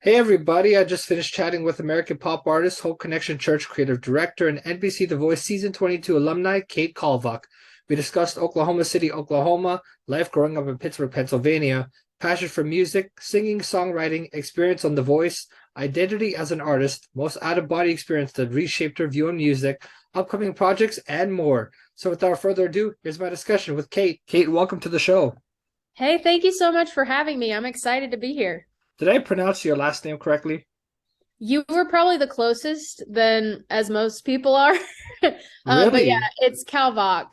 Hey everybody, I just finished chatting with American pop artist, Hope Connection Church creative director, and NBC The Voice Season 22 alumni, Kate Kalvach. We discussed Oklahoma City, Oklahoma, life growing up in Pittsburgh, Pennsylvania, passion for music, singing, songwriting, experience on The Voice, identity as an artist, most out-of-body experience that reshaped her view on music, upcoming projects, and more. So without further ado, here's my discussion with Kate. Kate, welcome to the show. Hey, thank you so much for having me. I'm excited to be here. Did I pronounce your last name correctly? You were probably the closest than as most people are. But yeah, Really? it's Kalvach.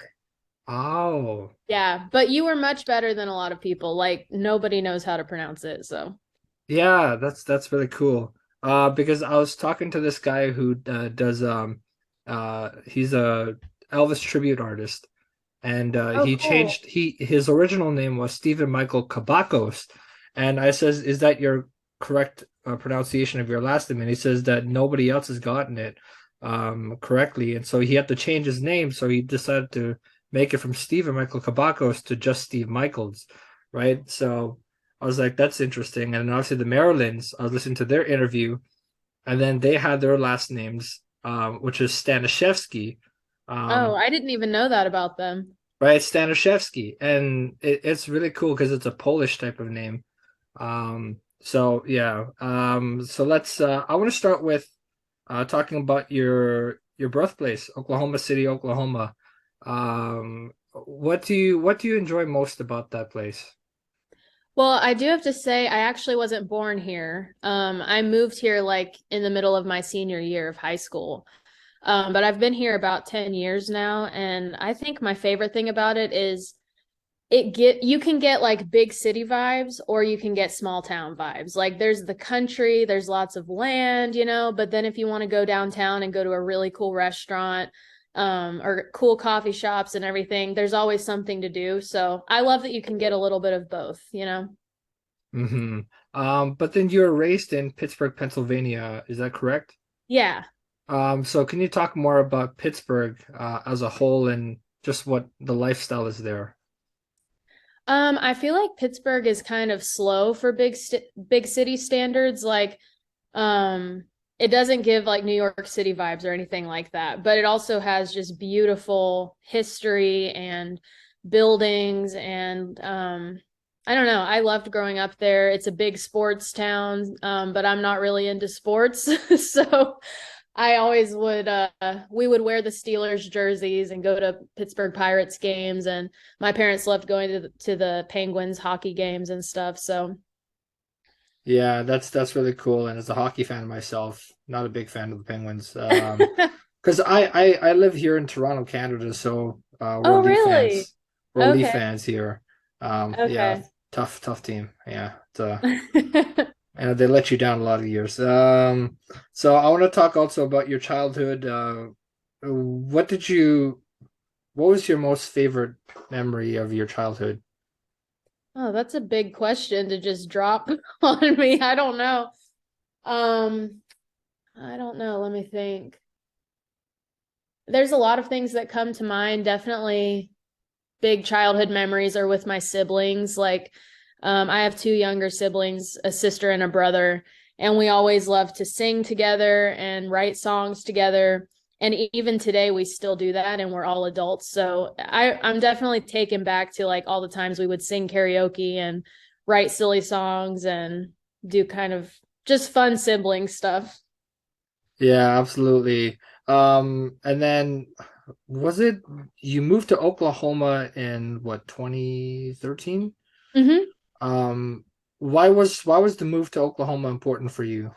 Oh. Yeah, but you were much better than a lot of people. Like nobody knows how to pronounce it, so. Yeah, that's really cool. Because I was talking to this guy who does he's a Elvis tribute artist, and Oh, he cool. changed his original name was Stephen Michael Kabakos, and I says, "Is that your correct pronunciation of your last name?" And he says that nobody else has gotten it correctly, and so he had to change his name. So he decided to make it from Stephen Michael Kabakos to just Steve Michaels, right? So. I was like, that's interesting. And then obviously the Marylands, I was listening to their interview, and then they had their last names, which is Stanishevsky, Oh, um, I didn't even know that about them. right? Stanishevsky. And it's really cool because it's a Polish type of name. So yeah. So let's I want to start with talking about your birthplace, Oklahoma City, Oklahoma. What do you enjoy most about that place? Well, I do have to say I actually wasn't born here. I moved here like in the middle of my senior year of high school. But I've been here about 10 years now, and I think my favorite thing about it is you can get like big city vibes or you can get small town vibes. Like there's the country, there's lots of land, but then if you want to go downtown and go to a really cool restaurant, or cool coffee shops and everything, there's always something to do. So I love that you can get a little bit of both. Mm-hmm. But then you were raised in Pittsburgh, Pennsylvania, is that correct? Yeah. So can you talk more about Pittsburgh as a whole and just what the lifestyle is there? I feel like Pittsburgh is kind of slow for big city standards. Like, it doesn't give like New York City vibes or anything like that, but it also has just beautiful history and buildings and I don't know. I loved growing up there. It's a big sports town, but I'm not really into sports. So I always would we would wear the Steelers jerseys and go to Pittsburgh Pirates games, and my parents loved going to the Penguins hockey games and stuff. So Yeah, that's really cool. And as a hockey fan myself, not a big fan of the Penguins. Because I live here in Toronto, Canada, so we're Oh, Leaf really? fans. We're Leaf Okay. fans here. Yeah, Okay. tough team. Yeah, and they let you down a lot of years. So I want to talk also about your childhood. What did you, what was your most favorite memory of your childhood? Oh, that's a big question to just drop on me. I don't know. Um, I don't know. Let me think. There's a lot of things that come to mind. Definitely big childhood memories are with my siblings. Like, I have two younger siblings, a sister and a brother, and we always love to sing together and write songs together. And even today, we still do that, and we're all adults. So I'm definitely taken back to like all the times we would sing karaoke and write silly songs and do kind of just fun sibling stuff. Yeah, absolutely. And then was it you moved to Oklahoma in what, 2013? Hmm. Um, why was the move to Oklahoma important for you?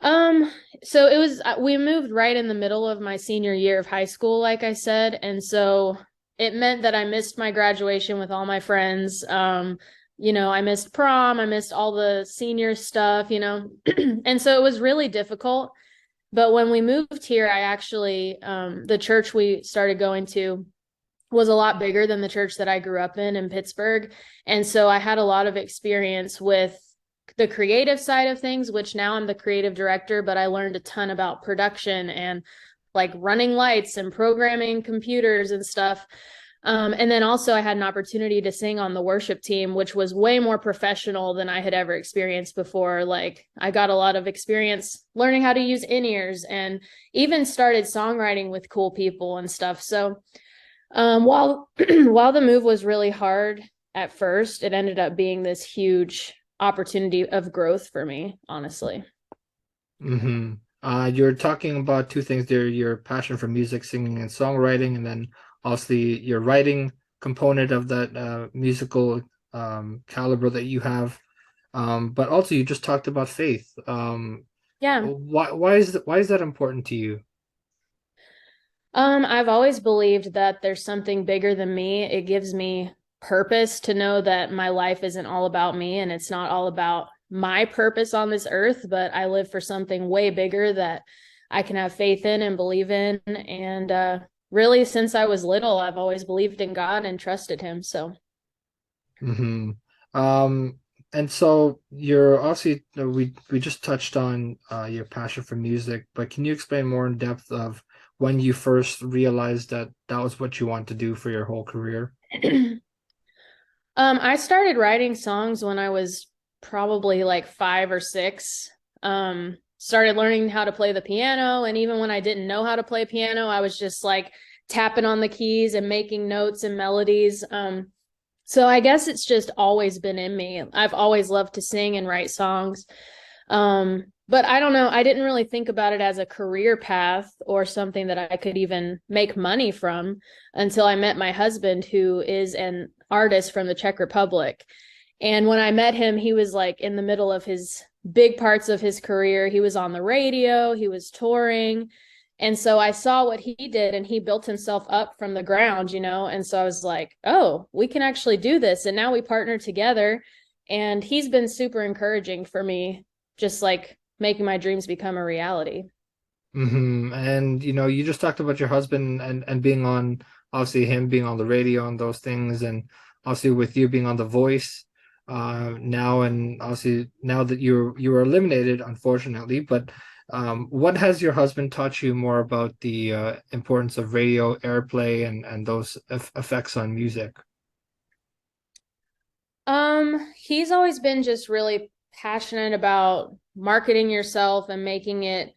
Um, so it was we moved right in the middle of my senior year of high school, like I said, and so it meant that I missed my graduation with all my friends. I missed prom, I missed all the senior stuff. And so it was really difficult. But when we moved here, I actually the church we started going to was a lot bigger than the church that I grew up in Pittsburgh. And so I had a lot of experience with the creative side of things, which now I'm the creative director, but I learned a ton about production and like running lights and programming computers and stuff. And then also I had an opportunity to sing on the worship team, which was way more professional than I had ever experienced before. Like I got a lot of experience learning how to use in-ears and even started songwriting with cool people and stuff. So while while the move was really hard at first, it ended up being this huge opportunity of growth for me, honestly. Mm-hmm. You're talking about two things there, your passion for music, singing, and songwriting, and then obviously your writing component of that musical caliber that you have. But also you just talked about faith. Yeah. Why is that important to you? I've always believed that there's something bigger than me. It gives me purpose to know that my life isn't all about me and it's not all about my purpose on this earth, but I live for something way bigger that I can have faith in and believe in. And really, since I was little, I've always believed in God and trusted Him. So, Mm-hmm. Um, and so you're obviously we just touched on your passion for music, but can you explain more in depth of when you first realized that that was what you want to do for your whole career? I started writing songs when I was probably like 5 or 6. Started learning how to play the piano, and even when I didn't know how to play piano, I was just like tapping on the keys and making notes and melodies. So I guess it's just always been in me. I've always loved to sing and write songs. But I don't know, I didn't really think about it as a career path or something that I could even make money from until I met my husband, who is an artist from the Czech Republic. And when I met him, he was like in the middle of his big parts of his career. He was on the radio, he was touring. And so I saw what he did and he built himself up from the ground, you know? And so I was like, oh, we can actually do this. And now we partner together. And he's been super encouraging for me, just like making my dreams become a reality. Mm-hmm. And you just talked about your husband and being on obviously him being on the radio and those things, and obviously with you being on The Voice now, and obviously now that you were eliminated, unfortunately, but what has your husband taught you more about the importance of radio airplay and those effects on music? He's always been just really passionate about marketing yourself and making it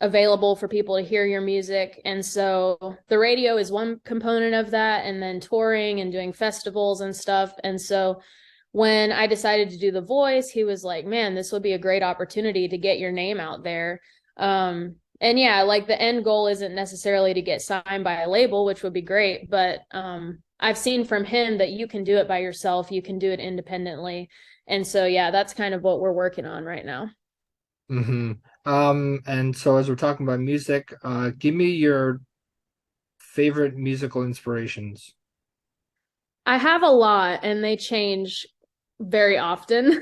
available for people to hear your music. And so the radio is one component of that, and then touring and doing festivals and stuff. And so when I decided to do The Voice, he was like, man, this would be a great opportunity to get your name out there. And yeah, like the end goal isn't necessarily to get signed by a label, which would be great, but I've seen from him that you can do it by yourself, you can do it independently. And so yeah, that's kind of what we're working on right now. Mm-hmm. And so as we're talking about music, give me your favorite musical inspirations. I have a lot and they change very often,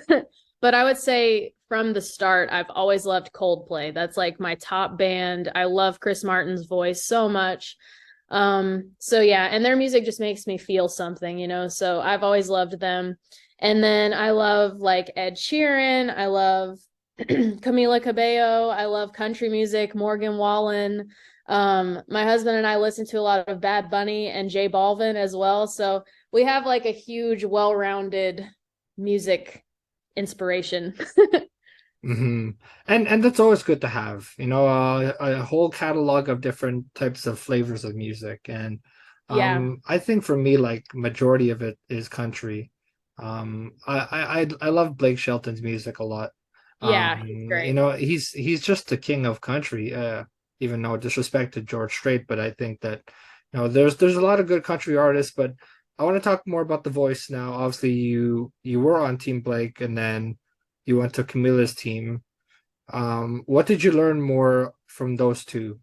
but I would say from the start, I've always loved Coldplay. That's like my top band. I love Chris Martin's voice so much. So yeah, and their music just makes me feel something, you know. So I've always loved them. And then I love like Ed Sheeran, I love Camila Cabello, I love country music, Morgan Wallen. My husband and I listen to a lot of Bad Bunny and J Balvin as well. So we have like a huge, well-rounded music inspiration. Mm-hmm. And that's always good to have, a whole catalog of different types of flavors of music. And Yeah. I think for me, like majority of it is country. I love Blake Shelton's music a lot. Yeah, he's great. He's just the king of country. Even no disrespect to George Strait, but I think that there's a lot of good country artists. But I want to talk more about The Voice now. Obviously, you were on Team Blake, and then you went to Camilla's team. What did you learn more from those two?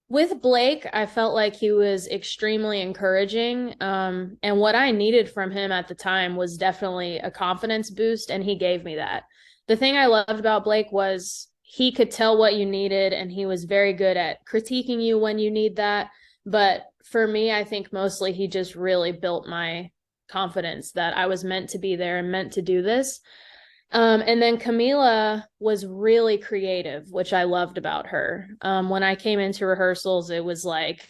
With Blake, I felt like he was extremely encouraging. And what I needed from him at the time was definitely a confidence boost, and he gave me that. The thing I loved about Blake was he could tell what you needed, and he was very good at critiquing you when you need that. But for me, I think mostly he just really built my confidence that I was meant to be there and meant to do this. And then Camila was really creative, which I loved about her. When I came into rehearsals, it was like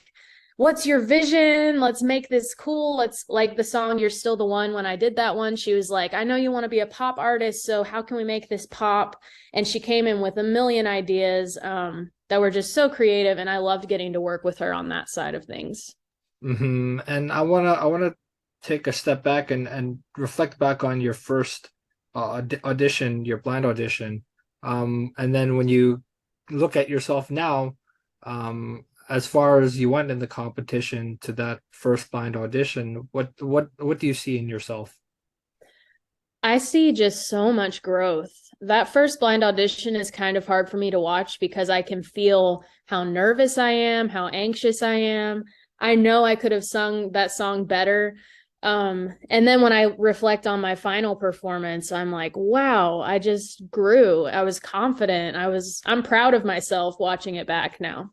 what's your vision? Let's make this cool. Let's like the song You're Still the One. When I did that one, she was like, I know you want to be a pop artist, so how can we make this pop? And she came in with a million ideas that were just so creative, and I loved getting to work with her on that side of things. And I wanna take a step back and reflect back on your first audition, your blind audition. And then when you look at yourself now, as far as you went in the competition to that first blind audition, what do you see in yourself? I see just so much growth. That first blind audition is kind of hard for me to watch because I can feel how nervous I am, how anxious I am. I know I could have sung that song better. And then when I reflect on my final performance, I'm like, wow, I just grew. I was confident. I'm proud of myself watching it back now.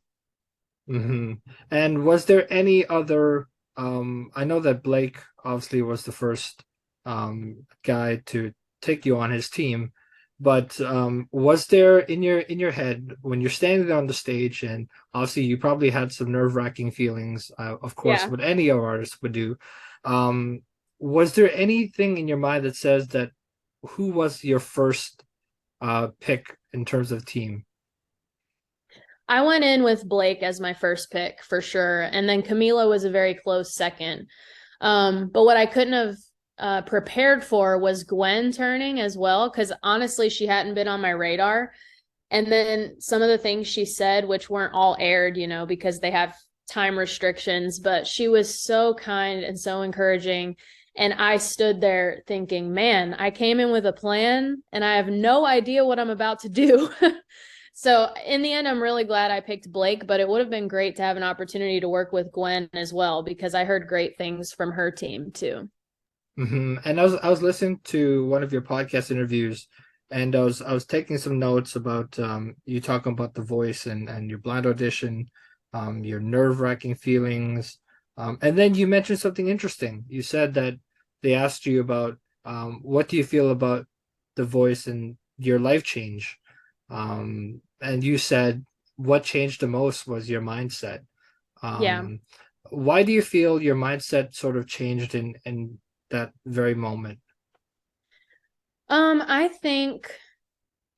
hmm And was there any other, I know that Blake obviously was the first guy to take you on his team, but was there in your head when you're standing on the stage, and obviously you probably had some nerve-wracking feelings, of course, Yeah. what any artist would do. Um, was there anything in your mind that says that who was your first pick in terms of team? I went in with Blake as my first pick for sure. And then Camila was a very close second. But what I couldn't have prepared for was Gwen turning as well, because honestly, she hadn't been on my radar. And then some of the things she said, which weren't all aired, because they have time restrictions, but she was so kind and so encouraging. And I stood there thinking, man, I came in with a plan and I have no idea what I'm about to do. So in the end, I'm really glad I picked Blake, but it would have been great to have an opportunity to work with Gwen as well, because I heard great things from her team too. And I was listening to one of your podcast interviews, and I was taking some notes about you talking about the voice and your blind audition, your nerve-wracking feelings, and then you mentioned something interesting. You said that they asked you about what do you feel about the voice and your life change, and you said what changed the most was your mindset. Yeah. Um, why do you feel your mindset sort of changed in that very moment? I think,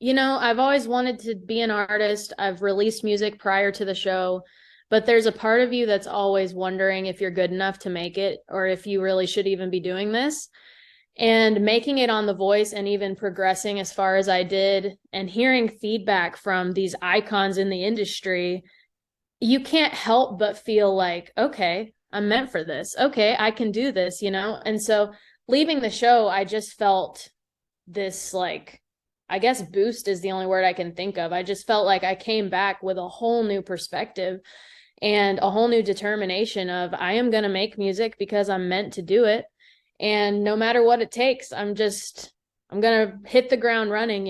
I've always wanted to be an artist. I've released music prior to the show, but there's a part of you that's always wondering if you're good enough to make it or if you really should even be doing this. And making it on The Voice and even progressing as far as I did and hearing feedback from these icons in the industry, you can't help but feel like, okay, I'm meant for this. Okay, I can do this. And so leaving the show, I just felt this like, I guess boost is the only word I can think of. I just felt like I came back with a whole new perspective and a whole new determination of I am going to make music because I'm meant to do it. And no matter what it takes, I'm going to hit the ground running.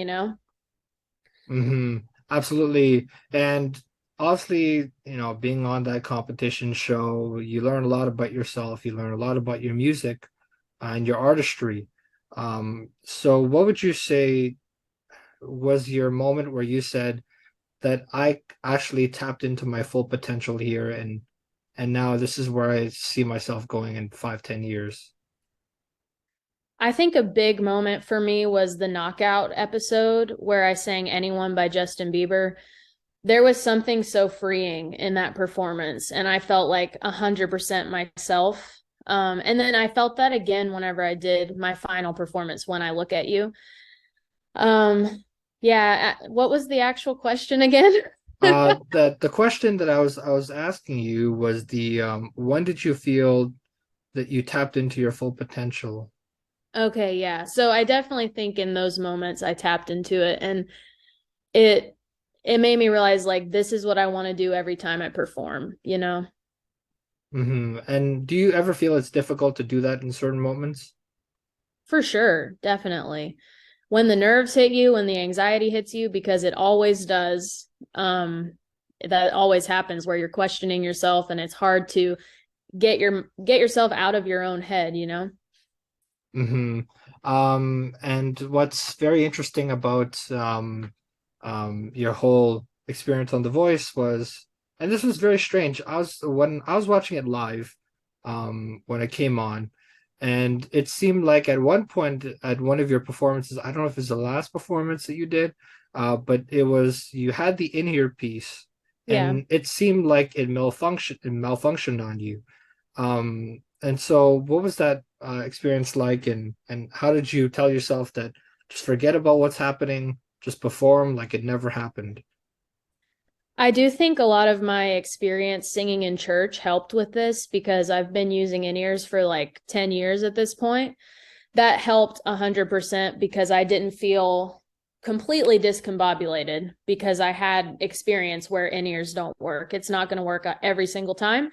hmm Absolutely. And obviously, being on that competition show, you learn a lot about yourself. You learn a lot about your music and your artistry. So what would you say was your moment where you said that I actually tapped into my full potential here, and now this is where I see myself going in 5, 10 years? I think a big moment for me was the knockout episode where I sang Anyone by Justin Bieber. There was something so freeing in that performance, and I felt like 100% myself. And then I felt that again whenever I did my final performance, When I Look at You. Yeah, what was the actual question again? The question that I was asking you was the when did you feel that you tapped into your full potential? Okay, yeah. So I definitely think in those moments I tapped into it, and it it made me realize like this is what I want to do every time I perform. And do you ever feel it's difficult to do that in certain moments? For sure, definitely. When the nerves hit you, when the anxiety hits you, because it always does, that always happens where you're questioning yourself and it's hard to get yourself out of your own head. hmm and what's very interesting about your whole experience on The Voice was, and this was very strange. When I was watching it live, when it came on, and it seemed like at one point at one of your performances, I don't know if it's the last performance that you did, but it was you had the in-ear piece, Yeah. and it seemed like it malfunctioned on you. And so what was that experience like, and how did you tell yourself that just forget about what's happening, just perform like it never happened? I do think a lot of my experience singing in church helped with this because I've been using in-ears for like 10 years at this point. That helped 100% because I didn't feel completely discombobulated because I had experience where in-ears don't work. It's not going to work every single time.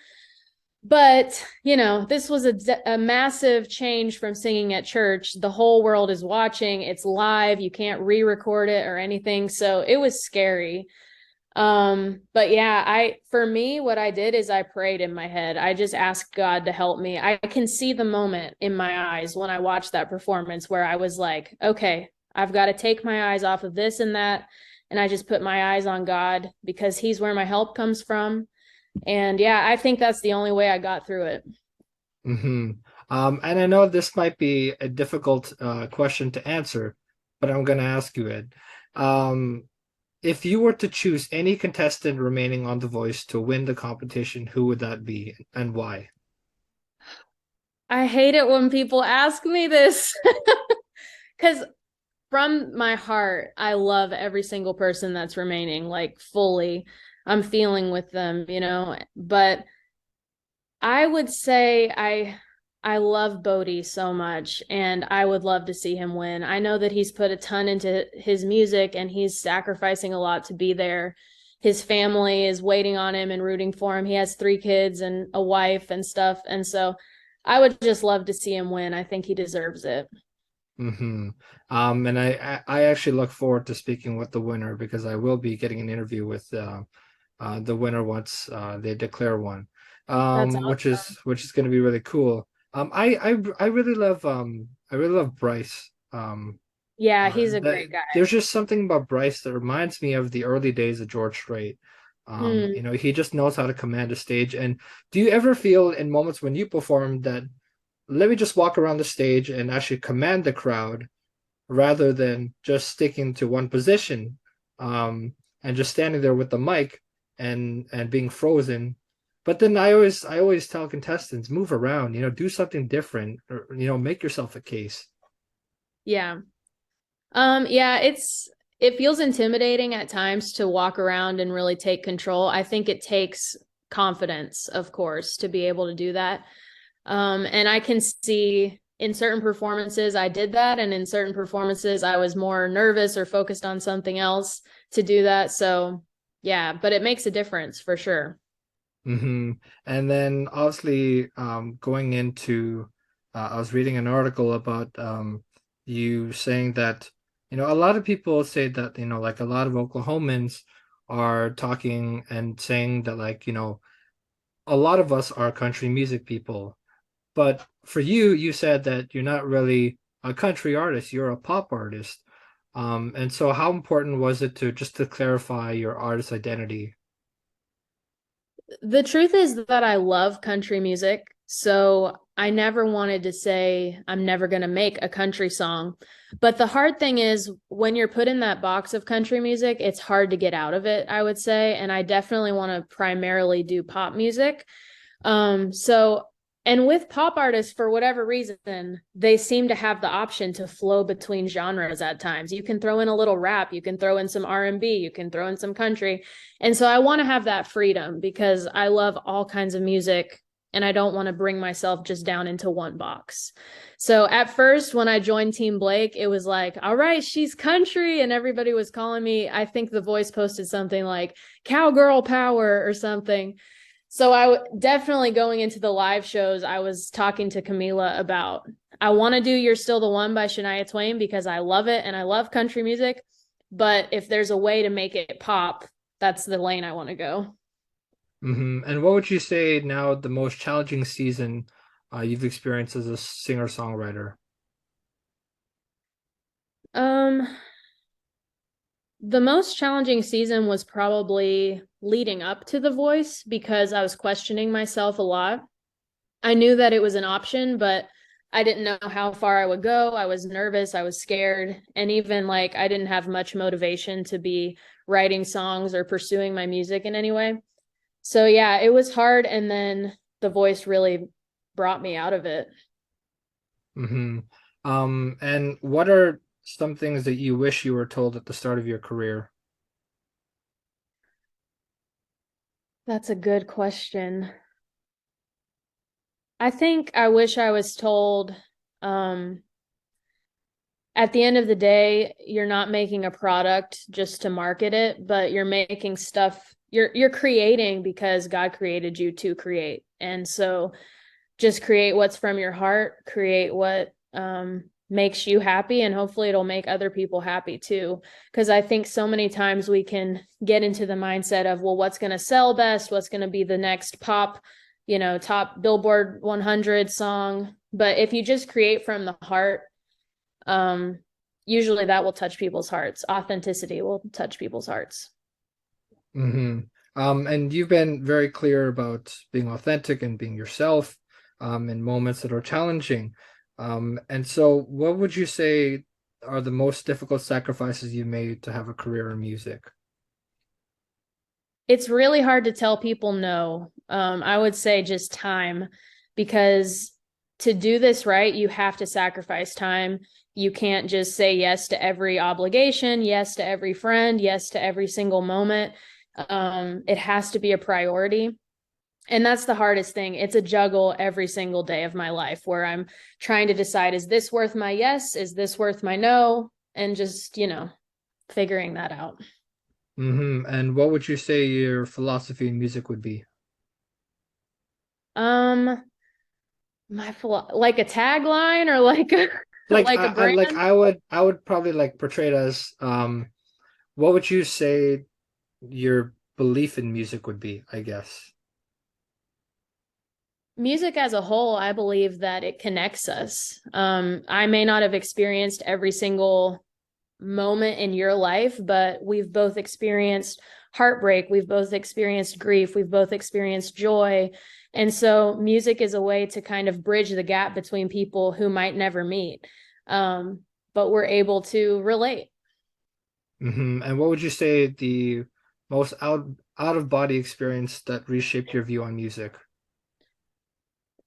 But, this was a massive change from singing at church. The whole world is watching. It's live. You can't re-record it or anything. So it was scary. But yeah, for me, what I did is I prayed in my head. I just asked God to help me. I can see the moment in my eyes when I watched that performance where I was like, okay, I've got to take my eyes off of this and that. And I just put my eyes on God because he's where my help comes from. And yeah, I think that's the only way I got through it. Mm-hmm. And I know this might be a difficult question to answer, but I'm going to ask you it. Um, if you were to choose any contestant remaining on The Voice to win the competition, who would that be and why? I hate it when people ask me this because from my heart, I love every single person that's remaining, like fully. I'm feeling with them. But I would say I love Bodie so much and I would love to see him win. I know that he's put a ton into his music and he's sacrificing a lot to be there. His family is waiting on him and rooting for him. He has 3 kids and a wife and stuff. And so I would just love to see him win. I think he deserves it. Mm-hmm. And I actually look forward to speaking with the winner because I will be getting an interview with the winner once they declare one, That's which is going to be really cool. I really love Bryce. Yeah, he's a great guy. There's just something about Bryce that reminds me of the early days of George Strait. Hmm. He just knows how to command a stage. And do you ever feel in moments when you perform that let me just walk around the stage and actually command the crowd rather than just sticking to one position, and just standing there with the mic and being frozen. But then I always tell contestants move around, do something different, or make yourself a case. Yeah. Yeah, it feels intimidating at times to walk around and really take control. I think it takes confidence, of course, to be able to do that. And I can see in certain performances I did that, and in certain performances I was more nervous or focused on something else to do that. So yeah, but it makes a difference for sure. Hmm. And then obviously, going into, I was reading an article about you saying that, a lot of people say that, like a lot of Oklahomans are talking and saying that, like, a lot of us are country music people. But for you, you said that you're not really a country artist, you're a pop artist. And so how important was it to clarify your artist identity? The truth is that I love country music. So I never wanted to say I'm never going to make a country song. But the hard thing is when you're put in that box of country music, it's hard to get out of it, I would say. And I definitely want to primarily do pop music. So, and with pop artists, for whatever reason, they seem to have the option to flow between genres at times. You can throw in a little rap, you can throw in some R&B, you can throw in some country. And so I want to have that freedom because I love all kinds of music and I don't want to bring myself just down into one box. So at first, when I joined Team Blake, it was like, all right, she's country. And everybody was calling me, I think The Voice posted something like cowgirl power or something. So definitely going into the live shows, I was talking to Camila about, I want to do You're Still the One by Shania Twain because I love it and I love country music. But if there's a way to make it pop, that's the lane I want to go. And what would you say now the most challenging season you've experienced as a singer-songwriter? Um, The most challenging season was probably leading up to The Voice because I was questioning myself a lot. I knew that it was an option, but I didn't know how far I would go. I was nervous, I was scared, and even like I didn't have much motivation to be writing songs or pursuing my music in any way. So yeah, it was hard, and then The Voice really brought me out of it. Mm-hmm. And what are some things that you wish you were told at the start of your career? That's a good question. I think I wish I was told, um, at the end of the day, you're not making a product just to market it, but you're making stuff, you're creating because God created you to create. And so just create what's from your heart, create what makes you happy, and hopefully it'll make other people happy too. Because I think so many times we can get into the mindset of, well, what's going to sell best? What's going to be the next pop, top Billboard 100 song? But if you just create from the heart, usually that will touch people's hearts. Authenticity will touch people's hearts. Mm-hmm. And you've been very clear about being authentic and being yourself, in moments that are challenging. And so what would you say are the most difficult sacrifices you made to have a career in music? It's really hard to tell people no. I would say just time, because to do this right, you have to sacrifice time. You can't just say yes to every obligation, yes to every friend, yes to every single moment. It has to be a priority. And that's the hardest thing. It's a juggle every single day of my life where I'm trying to decide, is this worth my yes? Is this worth my no? And just, figuring that out. Mm-hmm. And what would you say your philosophy in music would be? Um, like a tagline or like a Like like a brand. I would probably like portray it as what would you say your belief in music would be, I guess. Music as a whole, I believe that it connects us. I may not have experienced every single moment in your life, but we've both experienced heartbreak, we've both experienced grief, we've both experienced joy. And so music is a way to kind of bridge the gap between people who might never meet. But we're able to relate. Mm-hmm. And what would you say the most out of body experience that reshaped your view on music?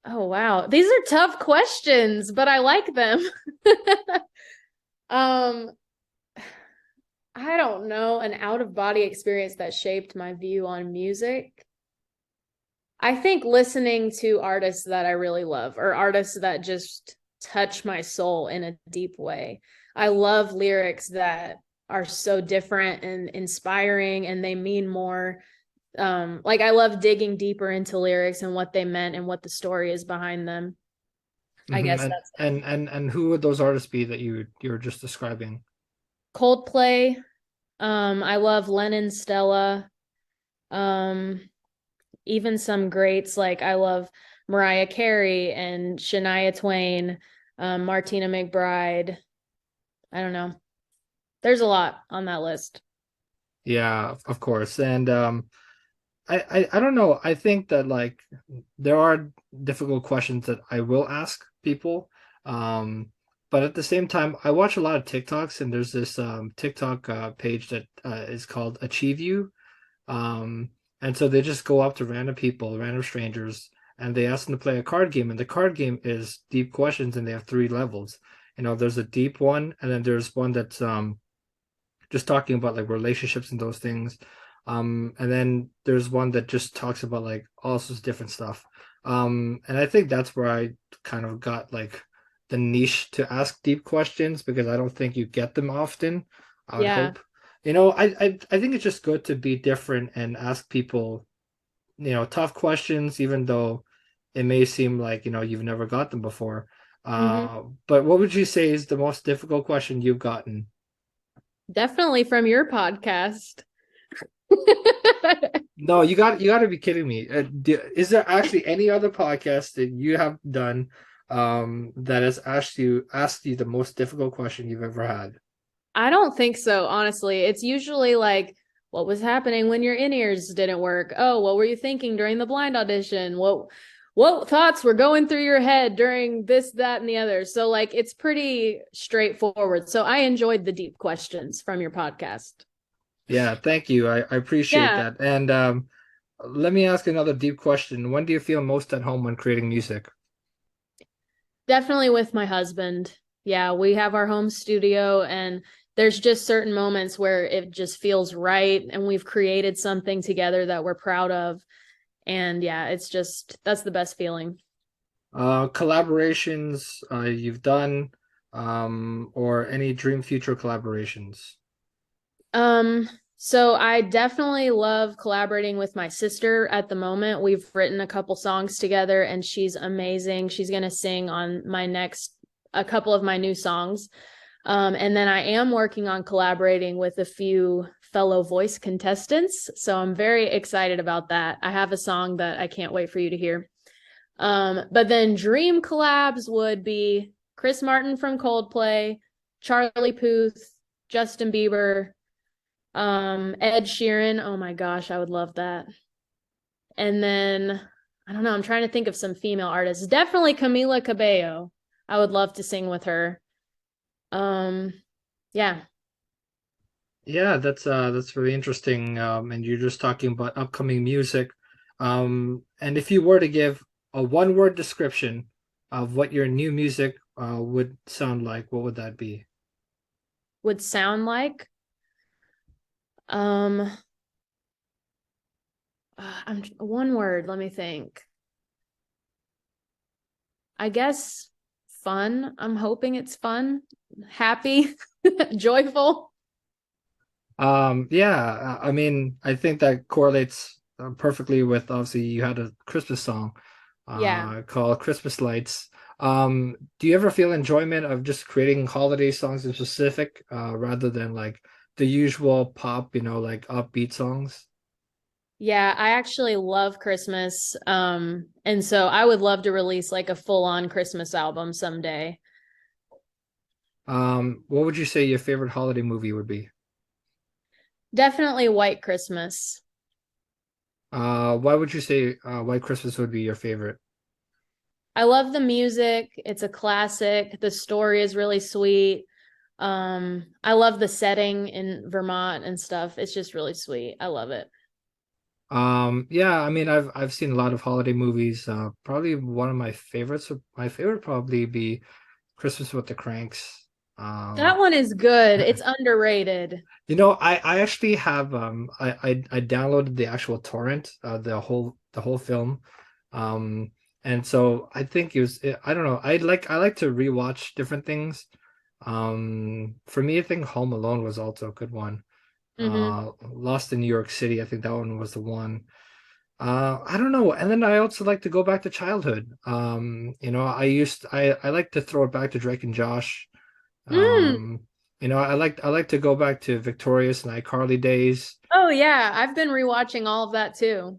Oh, wow. These are tough questions, but I like them. um, I don't know, an out of body experience that shaped my view on music. I think listening to artists that I really love, or artists that just touch my soul in a deep way. I love lyrics that are so different and inspiring, and they mean more. Like I love digging deeper into lyrics and what they meant and what the story is behind them. I Mm-hmm. guess that's it. And who would those artists be that you were just describing? Coldplay. I love Lennon, Stella. Um, Even some greats like I love Mariah Carey and Shania Twain, Martina McBride. I don't know. There's a lot on that list. Yeah, of course. And I don't know. I think that like there are difficult questions that I will ask people. Um, but at the same time, I watch a lot of TikToks, and there's this TikTok page that is called Achieve You. Um, and so they just go up to random people, random strangers, and they ask them to play a card game. And the card game is deep questions, and they have three levels. There's a deep one, and then there's one that's just talking about like relationships and those things. And then there's one that just talks about like all sorts of different stuff. And I think that's where I kind of got like the niche to ask deep questions because I don't think you get them often. I would Yeah. hope. I think it's just good to be different and ask people, tough questions, even though it may seem like, you've never got them before. Hmm. But what would you say is the most difficult question you've gotten? Definitely from your podcast. No, you got to be kidding me. Is there actually any other podcast that you have done that has asked you the most difficult question you've ever had? I don't think so, honestly. It's usually like, what was happening when your in-ears didn't work? Oh, what were you thinking during the blind audition? What thoughts were going through your head during this, that, and the other? So like it's pretty straightforward. So I enjoyed the deep questions from your podcast. Yeah, thank you. I appreciate Yeah, that. And let me ask another deep question. When do you feel most at home when creating music? definitely with my husband. Yeah, we have our home studio and there's just certain moments where it just feels right and we've created something together that we're proud of. And yeah, it's just that's the best feeling. Collaborations you've done, or any dream future collaborations? Um, so I definitely love collaborating with my sister at the moment. We've written a couple songs together and she's amazing. She's going to sing on a couple of my new songs. And then I am working on collaborating with a few fellow voice contestants. So I'm very excited about that. I have a song that I can't wait for you to hear. But then dream collabs would be Chris Martin from Coldplay, Charlie Puth, Justin Bieber, Ed Sheeran. Oh my gosh, I would love that. And then I don't know, I'm trying to think of some female artists. Definitely Camila Cabello. I would love to sing with her. Um, yeah. Yeah, that's really interesting. And you're just talking about upcoming music. And if you were to give a one-word description of what your new music would sound like, what would that be? Would sound like um I'm one word, let me think. I guess fun. I'm hoping it's fun, happy, joyful. Yeah, I mean, I think that correlates perfectly with obviously you had a Christmas song Yeah. called Christmas Lights. Do you ever feel enjoyment of just creating holiday songs in specific rather than like the usual pop, like upbeat songs? Yeah, I actually love Christmas. And so I would love to release like a full-on Christmas album someday. What would you say your favorite holiday movie would be? Definitely White Christmas. Why would you say White Christmas would be your favorite? I love the music. It's a classic. The story is really sweet. I love the setting in Vermont and stuff. It's just really sweet. I love it. Yeah, I mean, I've seen a lot of holiday movies. Probably one of my favorite would probably be Christmas with the Cranks. That Um, one is good. It's underrated. I actually have I downloaded the actual torrent, the whole film. Um, and so I think I don't know. I like to rewatch different things. For me, I think Home Alone was also a good one. Hmm. Lost in New York City, I think that one was the one. I don't know. And then I also like to go back to childhood. I like to throw it back to Drake and Josh. Mm. Um, I like to go back to Victorious and iCarly days. Oh yeah, I've been rewatching all of that too.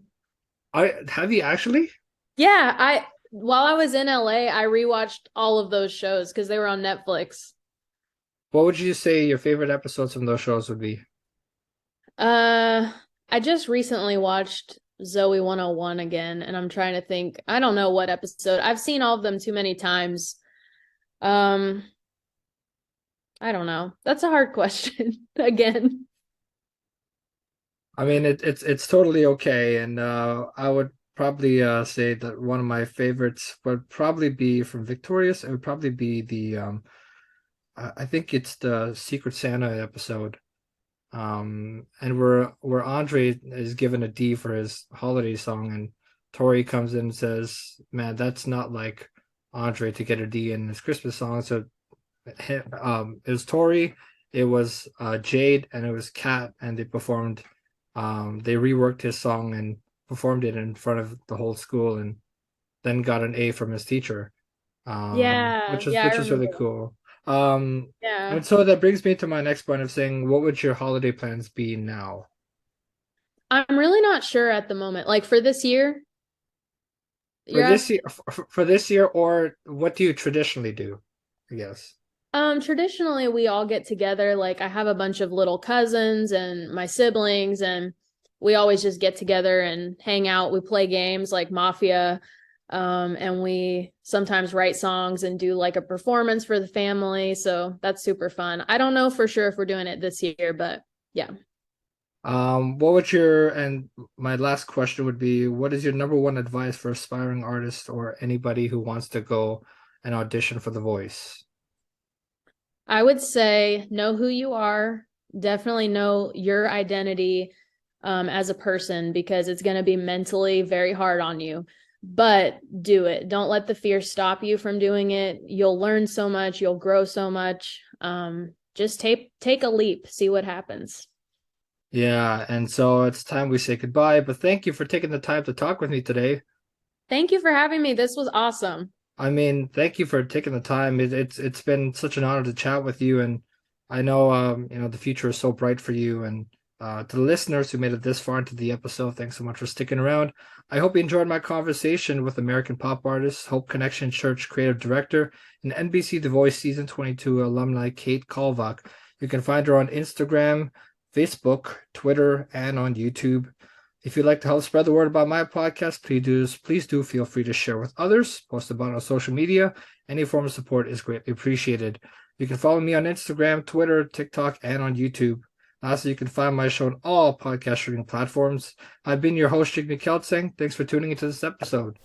I have you actually? Yeah, I while I was in LA, I rewatched all of those shows because they were on Netflix. What would you say your favorite episodes from those shows would be? Uh, I just recently watched Zoe 101 again, and I'm trying to think. I don't know what episode. I've seen all of them too many times. Um, I don't know. That's a hard question again. I mean, it's totally okay, and I would probably say that one of my favorites would probably be from Victorious. It would probably be I think it's the Secret Santa episode. And where Andre is given a D for his holiday song, and Tori comes in and says, "Man, that's not like Andre to get a D in his Christmas song." So, it was Tori, it was Jade, and it was Kat, and they performed. They reworked his song and performed it in front of the whole school, and then got an A from his teacher, Yeah, which is yeah, I which is really remember. cool. Um, Yeah. and so that brings me to my next point of saying, what would your holiday plans be now? I'm really not sure at the moment. Like for this year, For you're this asking. year, for this year, or what do you traditionally do? I guess. Traditionally we all get together. Like I have a bunch of little cousins and my siblings, and we always just get together and hang out. We play games like Mafia, and we sometimes write songs and do like a performance for the family. So that's super fun. I don't know for sure if we're doing it this year, but yeah. And my last question would be, what is your number one advice for aspiring artists or anybody who wants to go and audition for The Voice? I would say know who you are. Definitely know your identity as a person, because it's going to be mentally very hard on you. But do it. Don't let the fear stop you from doing it. You'll learn so much. You'll grow so much. Just take a leap. See what happens. Yeah, and so it's time we say goodbye, but thank you for taking the time to talk with me today. Thank you for having me. This was awesome. I mean, thank you for taking the time. It's been such an honor to chat with you, and I know the future is so bright for you. And to the listeners who made it this far into the episode, thanks so much for sticking around. I hope you enjoyed my conversation with American pop artist, Hope Connection Church creative director, and NBC The Voice season 22 alumni Kate Kalvak. You can find her on Instagram, Facebook, Twitter, and on YouTube. If you'd like to help spread the word about my podcast, please do feel free to share with others, post about it on social media. Any form of support is greatly appreciated. You can follow me on Instagram, Twitter, TikTok, and on YouTube. Lastly, you can find my show on all podcast streaming platforms. I've been your host, Jigme Kelsang. Thanks for tuning into this episode.